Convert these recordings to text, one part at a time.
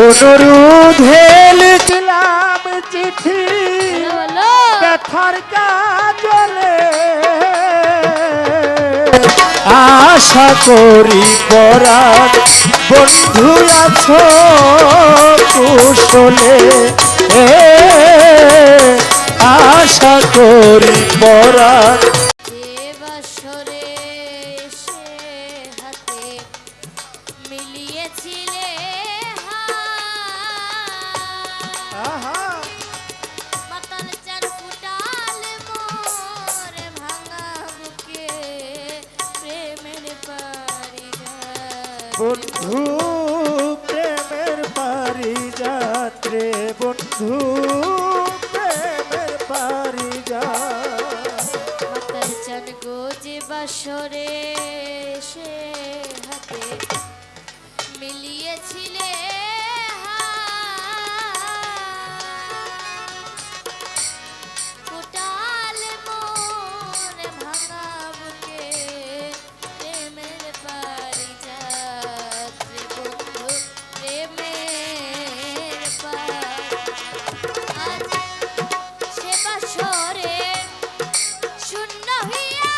অনুরোধে লিখলাম চিঠি ব্যথার কাজলে আশা করি পরাণ বন্ধু আছো কুশলে আশা করি পরাণ বন্ধু প্রেমের পারিজাত্রে বন্ধু প্রেমের পারিজাত মাতাল চান গোজে বাসরে সে হাতে মিলিয়েছিলে কোটাল মনে ভাঙা বুকে প্রেমের পারিজাত রে বন্ধু প্রেমের আজ সে বাসরে শূন্য হইয়া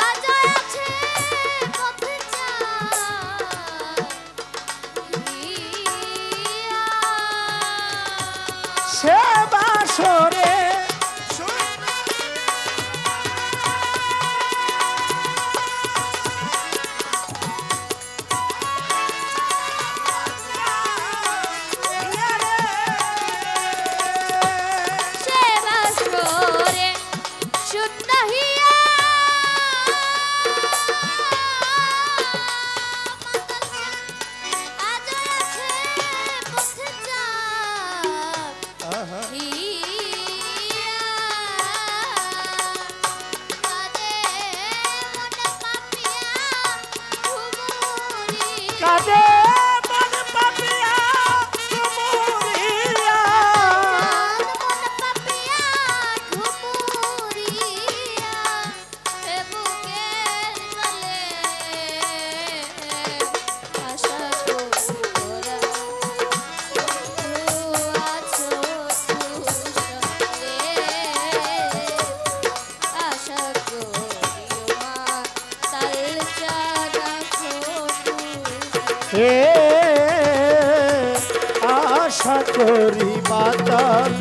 আজ আছে পথে সে বাসরে সে বাসরে শূন্য হইয়া আজ আছে পথে কাঁদে মন পাপিয়া ঘুমুরিয়া হে আশা করি মাতাল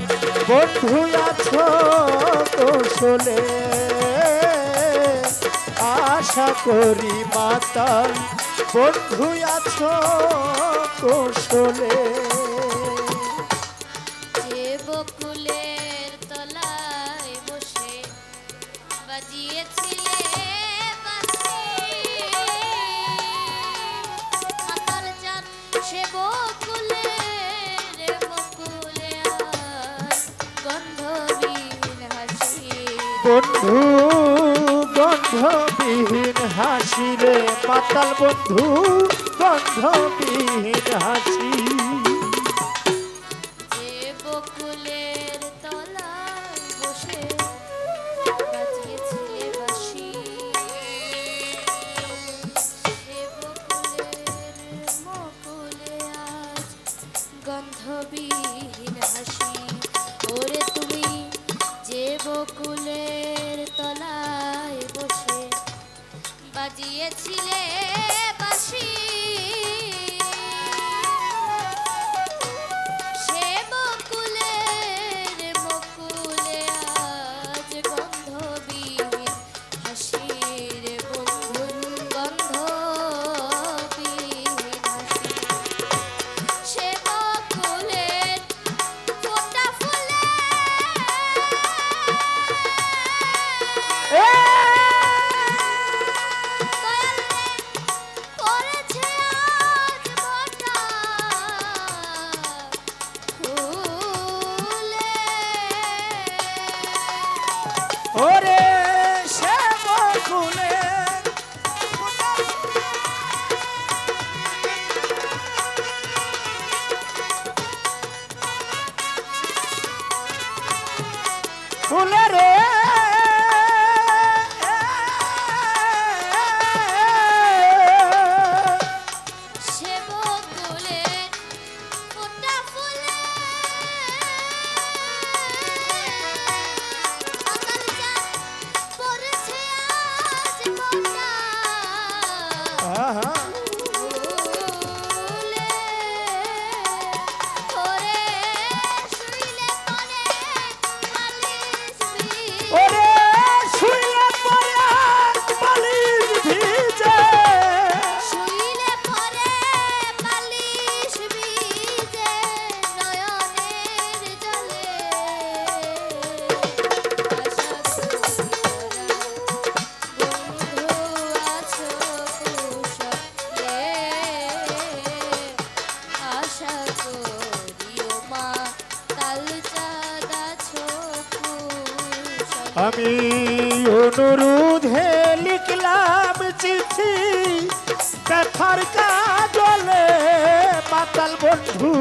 বন্ধু আছো কুশলে আশা করি মাতাল বন্ধু আছো কুশলে যে বকুলের তলায় বসে বাজিয়েছিলে মাতাল চাঁদ সে বকুলের বকুলে আজ গন্ধবিহীন হাসি বন্ধু গন্ধবিহীন হাসি রে মাতাল বন্ধু গন্ধবিহীন হাসি যে বকুলের তলায় বসে বাজিয়েছিলে বাঁশি সে বকুলের মকুলে আজ গন্ধবিহীন হাসি ওরে তুমি যে বকুলের তলায় বসে বাজিয়েছিলে বাঁশি সে বকুলের মকুলে আজ গন্ধবিহীন হাসি রে বন্ধু গন্ধবিহীন হাসি সে বকুলের ফোঁটা ফুলে দয়াল রে আমি অনুরোধে লিখলাম চিঠি ব্যথার কাজলে মাতাল বন্ধু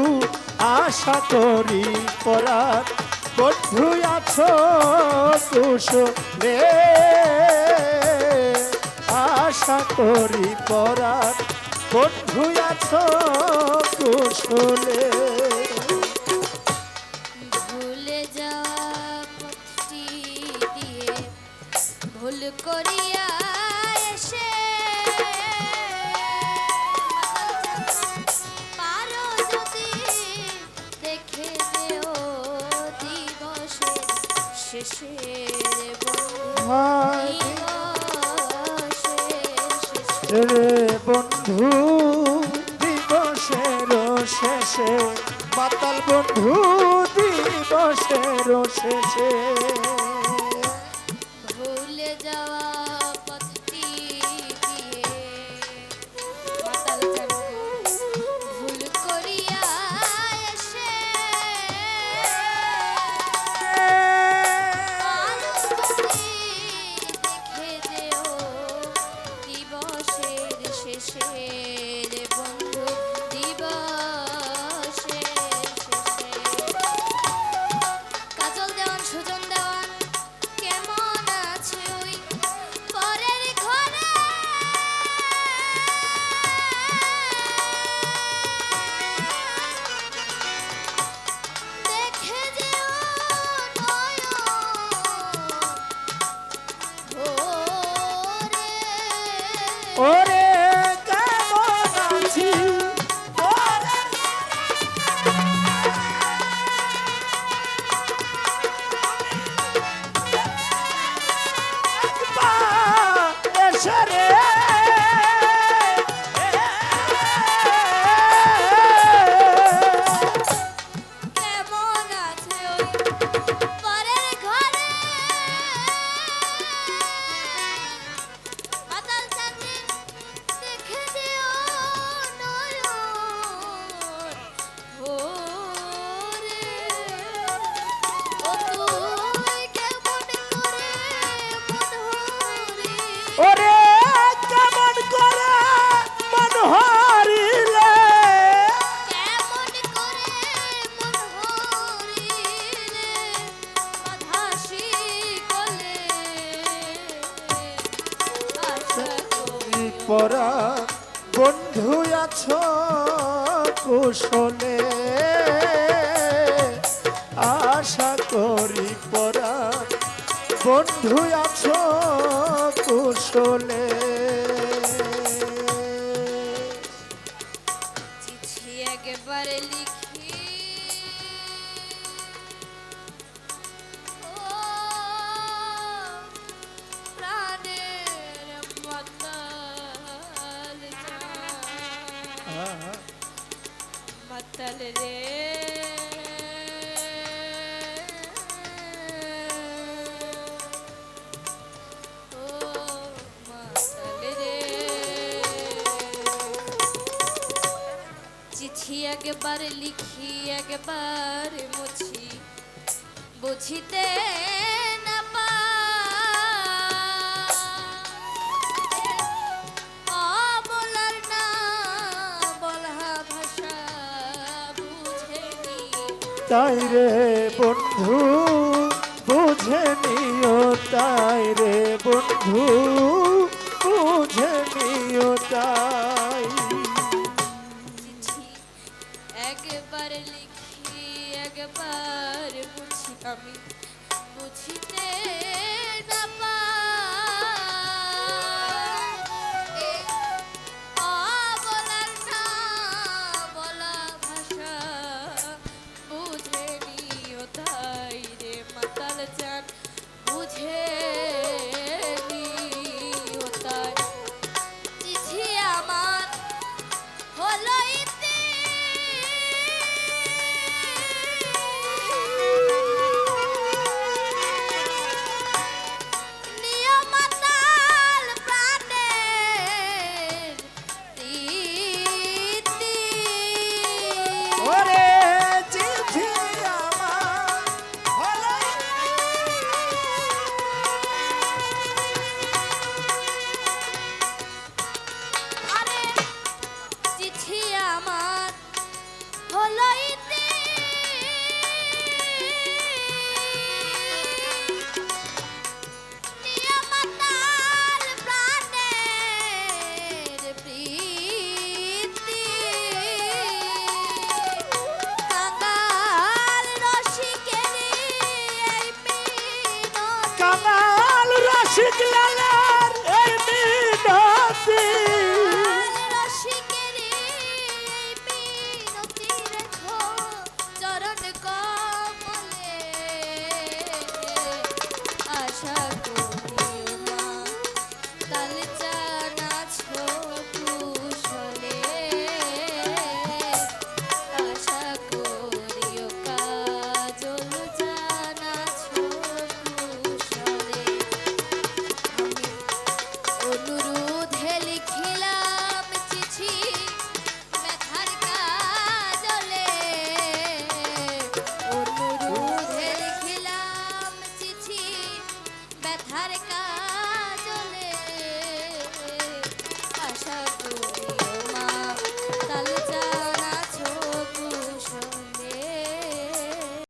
আশা করি পরার বন্ধু আছো কুশলে আশা করি পরার বন্ধু আছো কুশলে ভুলে যাওয়া পথটি দিয়ে ভুল করিয়া এসে পারো যদি দেখে যেও দিবসের শেষে রে রে বন্ধু দিবসের শেষে মাতাল বন্ধু দিবসের শেষে ভুলে যাওয়া পথটি দিয়ে মাতাল চাঁদকে ভুল করিয়া এসে আলো যদি দেখে যেও দিবসের শেষে রে বন্ধু দিবসের শেষে কাজল দেওয়ান সুজন দেওয়ান কেমন আছে ওই পরের ঘরে দেখে যেও নয়ন ভোরে ওরে কেমন আছি ওরে এসে রে কেমন আছে ওই পরের ঘরে মাতাল চাঁদকে দেখে যেও নয়ন ভোরে ও তুই কেমন করে মধুরি ওরে কেমন করে মন হারিলে কেমন করে মন হরিলে মাধাসি গলে আশা করি পরা বন্ধু আছো কুশলে আশা করি পরা বন্ধু আছো কুশলে চিঠি একবার লিখি ও প্রাণের মাতাল মাতাল রে ও মাতাল রে চিঠি একবার লিখি একবার মুছি বুঝিতে না বলার না বলা ভাষা বুঝেনি তাই রে বন্ধু বুঝে নিও তাই রে বন্ধু বুঝে নিও তাই চিঠি একবার লিখি একবার বুঝি আমি বুঝিতে না বলার না বলা ভাষা বুঝে নিও তাই রে মাতাল চাঁদ বুঝে নিও তাই চিঠি আমার হলো ইতি লিখিলা